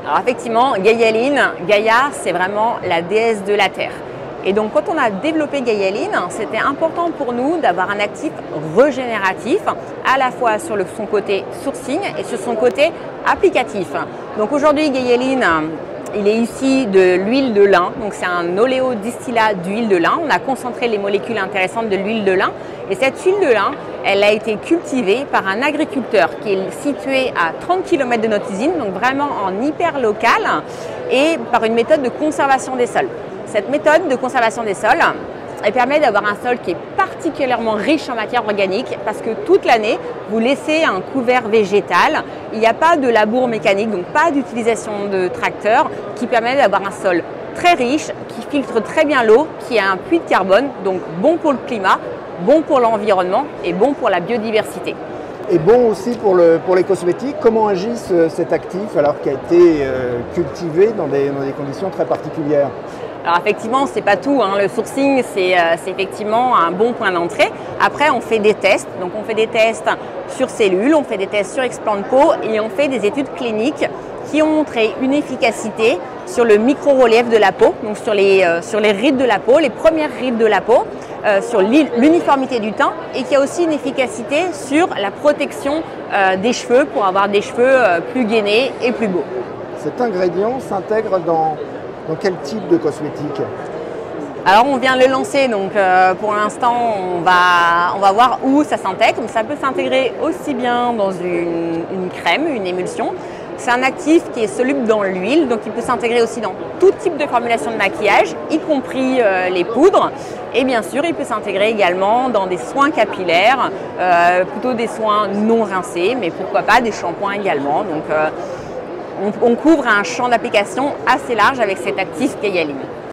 Alors effectivement, Gaialine, Gaïa, c'est vraiment la déesse de la terre. Et donc quand on a développé Gaialine, c'était important pour nous d'avoir un actif régénératif, à la fois sur son côté sourcing et sur son côté applicatif. Donc aujourd'hui, Gaialine, il est issu de l'huile de lin, donc c'est un oléodistillat d'huile de lin. On a concentré les molécules intéressantes de l'huile de lin. Et cette huile de lin, elle a été cultivée par un agriculteur qui est situé à 30 km de notre usine, donc vraiment en hyper local, et par une méthode de conservation des sols. Cette méthode de conservation des sols, elle permet d'avoir un sol qui est particulièrement riche en matière organique parce que toute l'année, vous laissez un couvert végétal. Il n'y a pas de labour mécanique, donc pas d'utilisation de tracteur, qui permet d'avoir un sol très riche, qui filtre très bien l'eau, qui a un puits de carbone, donc bon pour le climat, bon pour l'environnement et bon pour la biodiversité. Et bon aussi pour les cosmétiques. Comment agit cet actif alors qu'il a été cultivé dans des conditions très particulières? Alors effectivement, c'est pas tout, hein. Le sourcing, c'est effectivement un bon point d'entrée. Après, on fait des tests. Donc on fait des tests sur cellules, on fait des tests sur explant de peau et on fait des études cliniques qui ont montré une efficacité sur le micro-relief de la peau, donc sur les rides de la peau, les premières rides de la peau, sur l'uniformité du teint, et qui a aussi une efficacité sur la protection des cheveux pour avoir des cheveux plus gainés et plus beaux. Cet ingrédient s'intègre dans quel type de cosmétique? Alors on vient de le lancer, donc pour l'instant on va voir où ça s'intègre. Ça peut s'intégrer aussi bien dans une crème, une émulsion. C'est un actif qui est soluble dans l'huile, donc il peut s'intégrer aussi dans tout type de formulation de maquillage, y compris les poudres. Et bien sûr, il peut s'intégrer également dans des soins capillaires, plutôt des soins non rincés, mais pourquoi pas des shampoings également. Donc on couvre un champ d'application assez large avec cet actif Gaialine.